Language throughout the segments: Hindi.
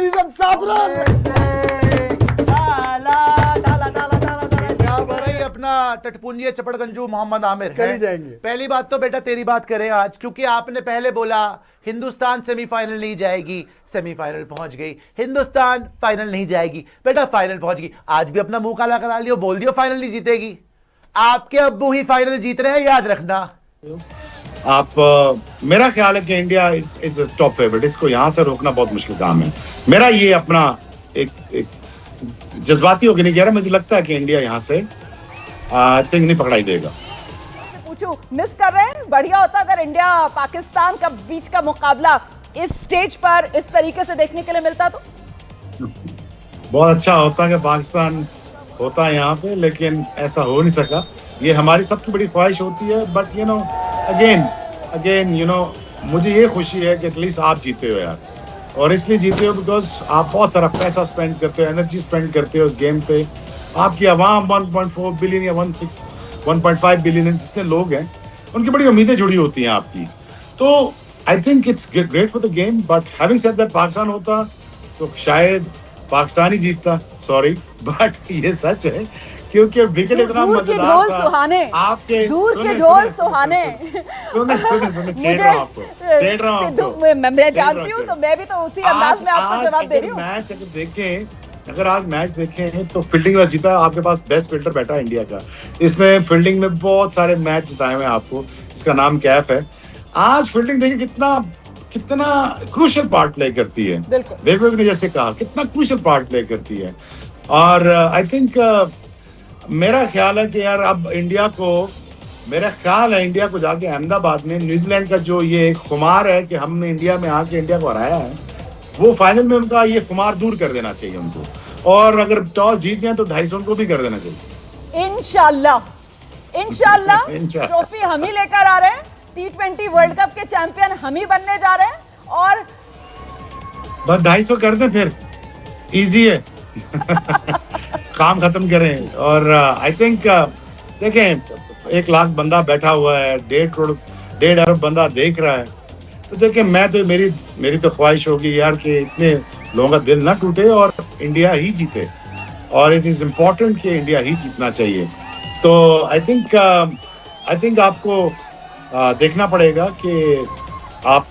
Division 7 run. अपना टटपुंजी चपड़गंजू मोहम्मद आमिर कर ही है। जाएंगे। पहली बात तो बेटा तेरी बात करें आज, क्योंकि आपने पहले बोला हिंदुस्तान सेमीफाइनल नहीं जाएगी, सेमीफाइनल पहुंच गई। हिंदुस्तान फाइनल नहीं जाएगी, बेटा फाइनल पहुंच गई। आज भी अपना मुंह काला करा लियो, बोल दियो फाइनल नहीं जीतेगी। आपके अब्बू ही फाइनल जीत रहे हैं, याद रखना। आप मेरा ख्याल है कि इंडिया इज टॉप फेवरेट, इसको यहाँ से रोकना बहुत मुश्किल काम है। मेरा ये अपना एक जज्बाती होकर नहीं कह रहा, मुझे लगता है कि इंडिया यहाँ से आई थिंक नहीं पकड़ाई देगा। पूछूं, मिस कर रहे हैं? बढ़िया होता अगर इंडिया पाकिस्तान का बीच का मुकाबला इस स्टेज पर इस तरीके से देखने के लिए मिलता तो बहुत अच्छा होता कि पाकिस्तान होता है यहाँ पे, लेकिन ऐसा हो नहीं सका। ये हमारी सबकी बड़ी ख्वाहिश होती है, but you know again you know मुझे ये खुशी है कि एटलीस्ट आप जीते हो यार, और इसलिए जीते हो बिकॉज आप बहुत सारा पैसा स्पेंड करते हो, एनर्जी स्पेंड करते हो इस गेम पे। आपकी आवाम 1.4 बिलियन या 1.5 बिलियन जितने लोग हैं, उनकी बड़ी उम्मीदें जुड़ी होती हैं आपकी। तो I think it's great for the game, but having said that Pakistan होता तो शायद पाकिस्तान ही जीतता, सॉरी, बट ये सच है क्योंकि विकेट इतना मजेदार था। आपके दूर के ढोल सुहाने। सुने छेड़ रहा हूं आपको। मैं जानती हूँ, तो मैं भी तो उसी अंदाज में आपको जवाब दे रही हूँ। मैच अगर आज मैच देखें तो फील्डिंग में जीता, आपके पास बेस्ट फील्डर बैठा है इंडिया का। इसने फील्डिंग में बहुत सारे मैच जिताए हुए आपको, इसका नाम कैफ है। आज फील्डिंग देखिए कितना क्रूशियल पार्ट प्ले करती है। वेगवेग ने जैसे कहा कितना क्रूशियल पार्ट प्ले करती है। और आई थिंक मेरा ख्याल है कि यार अब इंडिया को जाके अहमदाबाद में न्यूजीलैंड का जो ये एक खुमार है कि हमने इंडिया में आके इंडिया को हराया है, वो फाइनल में उनका ये खुमार दूर कर देना चाहिए उनको। और अगर टॉस जीत जाए तो 250 उनको भी कर देना चाहिए। इंशाल्लाह ट्रॉफी हम ही लेकर आ रहे हैं। T20 वर्ल्ड कप के चैंपियन हम ही बनने जा रहे हैं। और बस 250 कर दें, फिर इजी है। काम खत्म करें। और आई थिंक देखें 1 लाख बंदा बैठा हुआ है, 1.5 अरब बंदा देख रहा है, तो देखिए मैं तो मेरी तो ख्वाहिश होगी यार कि इतने लोगों का दिल ना टूटे और इंडिया ही जीते, और इट इज इम्पोर्टेंट कि इंडिया ही जीतना चाहिए। तो आई थिंक आपको देखना पड़ेगा कि आप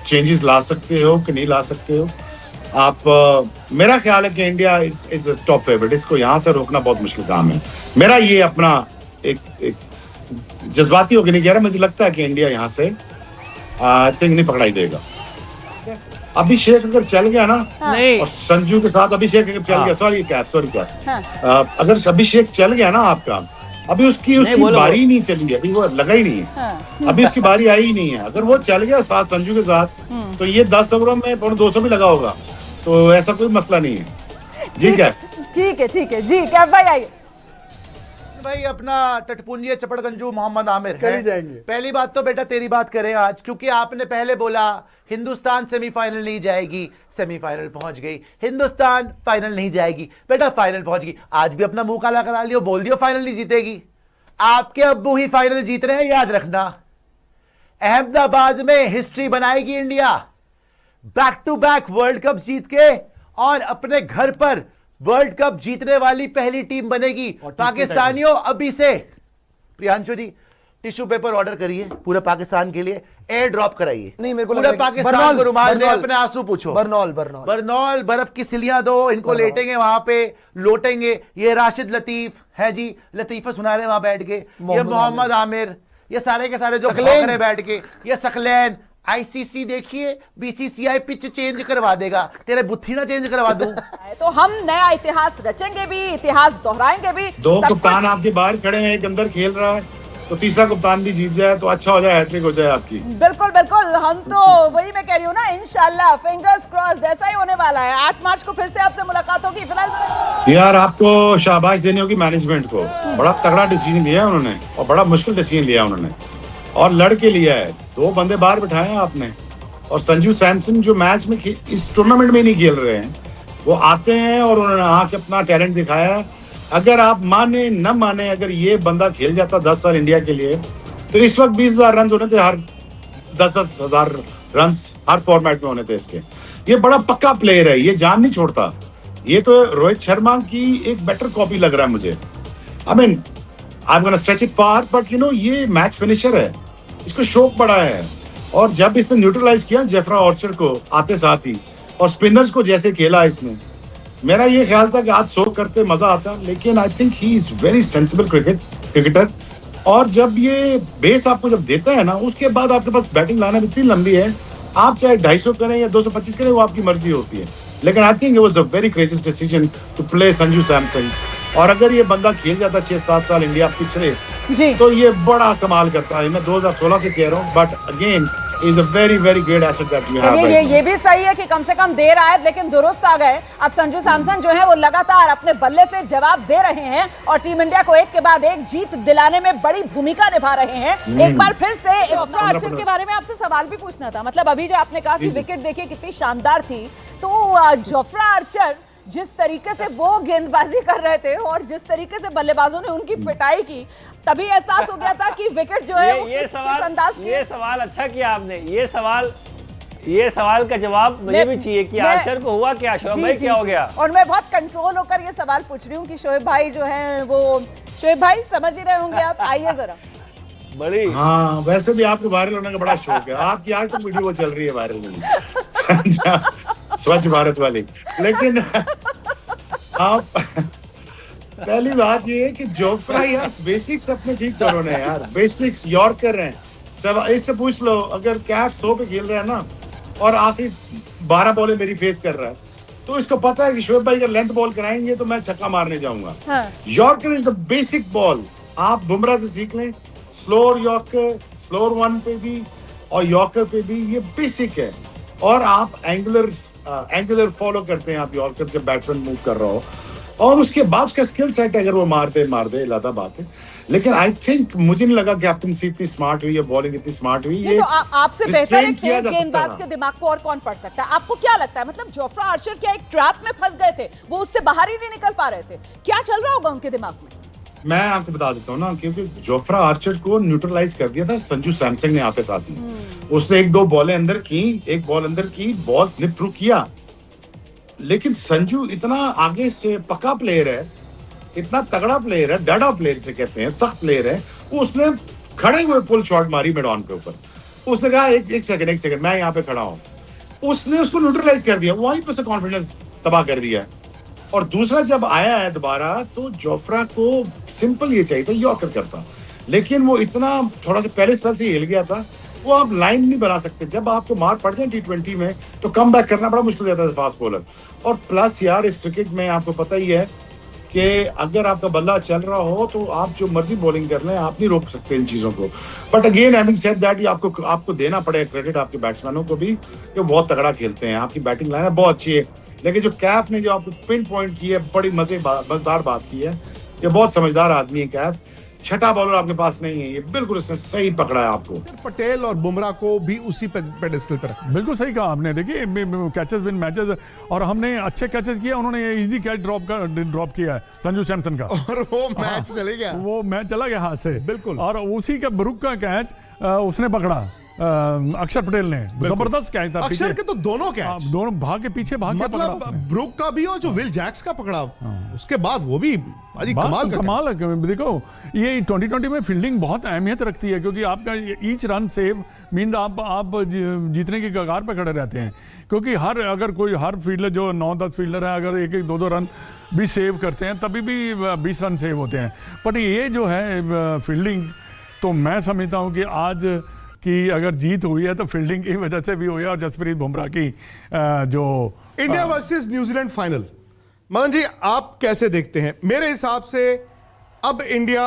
चेंजेस ला सकते हो कि नहीं ला सकते हो। मेरा ख्याल है कि इंडिया इज टॉप फेवरेट, इसको यहाँ से रोकना बहुत मुश्किल काम है। मेरा ये अपना एक जज्बाती होकर नहीं कह रहा, मुझे लगता है कि इंडिया यहाँ से आई थिंक नहीं पकड़ाई देगा। अभिषेक अगर चल गया ना, नहीं, और संजू के साथ अभिषेक अगर चल गया, सॉरी कैप, अगर अभिषेक चल गया ना आपका, अभी उसकी बारी नहीं चली, अभी वो लगा ही नहीं है, अभी उसकी बारी आई ही नहीं है। अगर वो चल गया साथ संजू के साथ, तो ये 10 ओवरों में 200 भी लगा होगा, तो ऐसा कोई मसला नहीं है। ठीक है जी, कैफ भाई आइए। भाई अपना टटपुंजी चपड़गंजू मोहम्मद आमिर कर ही है। जाएंगे। पहली बात तो बेटा तेरी बात करें आज, क्योंकि आपने पहले बोला हिंदुस्तान सेमीफाइनल नहीं जाएगी, सेमीफाइनल पहुंच गई। हिंदुस्तान फाइनल नहीं जाएगी, बेटा फाइनल पहुंच गई। आज भी अपना मुंह काला करा लियो, बोल दियो फाइनल नहीं जीतेगी। आपके अब्बू ही फाइनल जीत रहे हैं, याद रखना। अहमदाबाद में हिस्ट्री बनाएगी India, back to back world cup जीत के, और अपने घर पर वर्ल्ड कप जीतने वाली पहली टीम बनेगी। पाकिस्तानियों अभी से प्रियांशु जी टिश्यू पेपर ऑर्डर करिए पूरे पाकिस्तान के लिए, एयर ड्रॉप कराइए। नहीं, मेरे को पूरे पाकिस्तान को रुमाल दे, अपने आंसू पूछो। बरनौल बर्फ की सिलियां दो, इनको लेटेंगे वहां पे, लोटेंगे। ये राशिद लतीफ है जी, लतीफा सुना रहे वहां बैठ के। ये मोहम्मद आमिर, ये सारे के सारे जो बैठ के, ये सकलैन। आईसीसी देखिए, बीसीसीआई पिच चेंज करवा देगा, तेरे बुत्थी ना चेंज करवा दूं। तो हम नया इतिहास रचेंगे भी, इतिहास दोहराएंगे भी। 2 कप्तान आपके बाहर खड़े हैं, एक अंदर खेल रहा है, तो तीसरा कप्तान भी जीत जाए तो अच्छा हो जाए, हैट्रिक हो जाए आपकी। बिल्कुल, हम तो वही मैं कह रही हूँ ना, इंशाल्लाह फिंगर्स क्रॉस्ड ऐसा ही होने वाला है। 8 मार्च को फिर से आपसे मुलाकात होगी। फिलहाल यार आपको शाबाश देनी होगी मैनेजमेंट को, बड़ा तगड़ा डिसीजन लिया उन्होंने, और बड़ा मुश्किल डिसीजन लिया उन्होंने, और लड़के लिया है। 2 बंदे बाहर बिठाए हैं आपने, और संजू सैमसन जो मैच में इस टूर्नामेंट में नहीं खेल रहे हैं, वो आते हैं और उन्होंने आके अपना टैलेंट दिखाया है। अगर आप माने न माने, अगर ये बंदा खेल जाता 10 साल इंडिया के लिए, तो इस वक्त 20,000 रन होने थे, हर 10,000 रन हर फॉर्मेट में होने थे इसके। ये बड़ा पक्का प्लेयर है, ये जान नहीं छोड़ता। ये तो रोहित शर्मा की एक बेटर कॉपी लग रहा है मुझे। I mean I am gonna stretch it far, but you know ये मैच फिनिशर है, इसको शौक बड़ा है। और जब इसने न्यूट्रलाइज किया जेफ्रा आर्चर को आते साथ ही, और स्पिनर्स को जैसे खेला इसने, मेरा ये ख्याल था कि आज 100 करते मजा आता, लेकिन I think he is very sensible cricketer. और जब ये बेस आपको जब देता है ना, उसके बाद आपके पास बैटिंग लाइनअप इतनी लंबी है, आप चाहे 250 करें या 225 करें, वो आपकी मर्जी होती है। लेकिन I think it was a very courageous decision to play Sanju Samson. और अगर ये बंदा खेल जाता 6-7 साल इंडिया पिछले जी, तो ये बड़ा कमाल करता है। मैं 2016 से कह रहा हूँ, but again is a very very great asset that you have. ये भी सही है कि कम से कम देर आए लेकिन दुरुस्त आ गए। अब संजू सैमसन जो है वो लगातार अपने बल्ले से जवाब दे रहे हैं और टीम इंडिया को एक के बाद एक जीत दिलाने में बड़ी भूमिका निभा रहे हैं। एक बार फिर से जोफ्रा आर्चर के बारे में आपसे सवाल भी पूछना था। मतलब अभी जो आपने कहा कि विकेट देखिए कितनी शानदार थी, तो जोफ्रा आर्चर जिस तरीके से वो गेंदबाजी कर रहे थे और जिस तरीके से बल्लेबाजों ने उनकी पिटाई की, तभी एहसास हो गया था कि विकेट जो है ये सवाल अच्छा किया आपने। ये सवाल का जवाब मुझे भी चाहिए कि आर्चर को हुआ क्या, शोएब भाई क्या हो गया। और मैं बहुत कंट्रोल होकर ये सवाल पूछ रही हूँ कि शोएब भाई जो है वो, शोएब भाई समझ ही रहे होंगे आप, आइए जरा। बड़ी हाँ, वैसे भी आपको वायरल होने का बड़ा शौक है। आपकी आज तक वीडियो चल रही है वायरल स्वच्छ भारत वाली। लेकिन आप पहली बात ये है कि जोफ्रा यार बेसिक्स अपने ठीक करो ना यार, बेसिक्स यॉर्कर हैं सब। इससे पूछ लो, अगर कैफ 100 पे खेल रहा है ना और आखिरी 12 बॉलें मेरी फेस कर रहा है, तो इसको पता है कि शोएब भाई अगर लेंथ बॉल कराएंगे तो मैं छक्का मारने जाऊंगा। Yorker is the basic ball. आप बुमराह से सीख लें, स्लोअर यॉर्कर, स्लोअर वन पे भी और यॉर्कर पे भी, ये बेसिक है। और आप एंगुलर फॉलो करते हैं आप यॉर्कर जब बैट्समैन मूव कर रहा हो, और उसके बाद उसका स्किल सेट अगर वो मार दे अलग बात है। लेकिन आई थिंक मुझे नहीं लगा कैप्टनसी इतनी स्मार्ट हुई है, बॉलिंग इतनी स्मार्ट हुई है। तो आपसे बेहतर है गेंदबाज के दिमाग को और कौन पढ़ सकता है? आपको क्या लगता है, मतलब जोफ्रा आर्चर क्या एक ट्रैप में फंस गए थे, वो उससे बाहर ही नहीं निकल पा रहे थे? क्या चल रहा होगा उनके दिमाग में? मैं आपको बता देता हूँ ना, क्योंकि जोफ्रा आर्चर को न्यूट्रलाइज कर दिया था संजू सैमसन ने आते साथ ही। उसने 1-2 बॉलें अंदर की, एक बॉल अंदर की, बॉल स्लिप थ्रू किया। लेकिन संजू इतना आगे से पक्का प्लेयर है, इतना तगड़ा प्लेयर है, डाडा प्लेयर से कहते हैं, सख्त प्लेयर है। उसने खड़े हुए पुल शॉट मारी मिड ऑन के ऊपर। उसने कहा एक सेकंड मैं यहाँ पे खड़ा हूँ। उसने उसको न्यूट्रलाइज कर दिया, वहीं पे से कॉन्फिडेंस तबाह कर दिया। और दूसरा जब आया है दोबारा, तो जोफ्रा को सिंपल ये चाहिए था, यॉर्कर करता। लेकिन वो इतना थोड़ा सा पहले स्पेल से हिल गया था, वो आप लाइन नहीं बना सकते। जब आपको मार पड़ जाए T20 में तो कम बैक करना बड़ा मुश्किल जाता है फास्ट बॉलर। और प्लस यार इस क्रिकेट में आपको पता ही है कि अगर आपका बल्ला चल रहा हो तो आप जो मर्जी बॉलिंग कर लें, आप नहीं रोक सकते इन चीजों को। But again having said that, ये आपको देना पड़ेगा क्रेडिट आपके बैट्समैनों को भी, कि बहुत तगड़ा खेलते हैं। आपकी बैटिंग लाइन बहुत अच्छी है। लेकिन जो कैफ ने जो आपको पिन पॉइंट की है, बड़ी मजेदार बात की है। ये बहुत समझदार आदमी है कैफ। छठा बॉलर आपके पास नहीं है, ये बिल्कुल उसने सही पकड़ा है आपको। पटेल और बुमराह को भी उसी पेडेस्टल पर रखा। बिल्कुल सही कहा आपने। देखिए कैचेस विन मैचेस, और हमने अच्छे कैचेस किए, उन्होंने इजी कैच ड्रॉप किया है संजू सैमसन का, और वो मैच चले गया, वो मैच चला गया हाथ से बिल्कुल। और उसी का ब्रुक का कैच उसने पकड़ा, अक्षर पटेल ने, जबरदस्त कैच था। अक्षर के तो दोनों कैच, दोनों भाग के पीछे मतलब ब्रुक का भी और जो विल जैक्स का पकड़ा, उसके बाद वो भी कमाल है। देखो ये 2020 में फील्डिंग बहुत अहमियत रखती है, क्योंकि आपका ईच रन सेव मीन आप जीतने की कगार पर खड़े रहते हैं। क्योंकि हर फील्डर जो 9-10 फील्डर है, अगर 1-1, 2-2 रन भी सेव करते हैं तभी भी 20 रन सेव होते हैं। बट ये जो है फील्डिंग, तो मैं समझता हूँ कि आज कि अगर जीत हुई है तो फील्डिंग की वजह से भी हुई है, और जसप्रीत बुमराह की जो India versus New Zealand final, Madan ji आप कैसे देखते हैं? मेरे हिसाब से अब इंडिया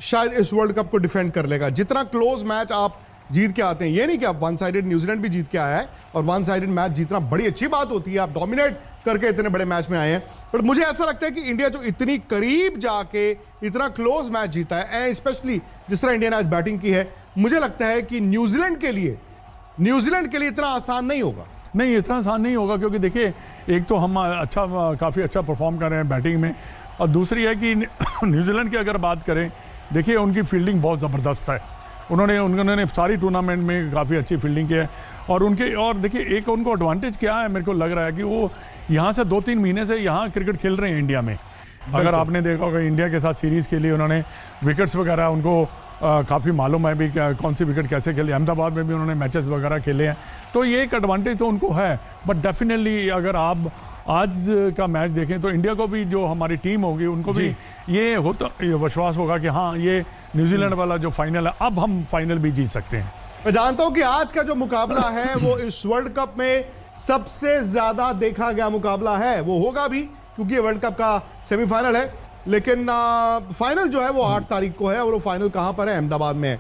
शायद इस वर्ल्ड कप को डिफेंड कर लेगा। जितना क्लोज मैच आप जीत के आते हैं, ये नहीं कि आप वन साइडेड, न्यूजीलैंड भी जीत के आया है और वन साइडेड मैच जीतना बड़ी अच्छी बात होती है, आप डोमिनेट करके इतने बड़े मैच में आए हैं। पर मुझे ऐसा लगता है कि इंडिया जो इतनी करीब जाके इतना क्लोज मैच जीता है, एंड स्पेशली जिस तरह इंडिया ने आज बैटिंग की है, मुझे लगता है कि न्यूजीलैंड के लिए इतना आसान नहीं होगा। नहीं, इतना आसान नहीं होगा, क्योंकि देखिए एक तो हम काफ़ी अच्छा परफॉर्म कर रहे हैं बैटिंग में, और दूसरी है कि न्यूजीलैंड की अगर बात करें, देखिए उनकी फील्डिंग बहुत ज़बरदस्त है। उन्होंने सारी टूर्नामेंट में काफ़ी अच्छी फील्डिंग की है। और देखिए एक उनको एडवांटेज क्या है, मेरे को लग रहा है कि वो यहाँ से 2-3 महीने से यहाँ क्रिकेट खेल रहे हैं इंडिया में। अगर आपने देखा होगा इंडिया के साथ सीरीज़ के लिए उन्होंने विकेट्स वगैरह उनको काफ़ी मालूम है भी कौन सी विकेट कैसे खेले। अहमदाबाद में भी उन्होंने मैचेस वगैरह खेले हैं, तो ये एक एडवांटेज तो उनको है। बट डेफिनेटली अगर आप आज का मैच देखें तो इंडिया को भी, जो हमारी टीम होगी उनको भी ये विश्वास होगा कि हाँ, ये न्यूजीलैंड वाला जो फाइनल है, अब हम फाइनल भी जीत सकते हैं। मैं जानता हूं कि आज का जो मुकाबला है वो इस वर्ल्ड कप में सबसे ज्यादा देखा गया मुकाबला है, वो होगा भी क्योंकि ये वर्ल्ड कप का सेमीफाइनल है। लेकिन फाइनल जो है वो 8 तारीख को है, और वो फाइनल कहां पर है? अहमदाबाद में है।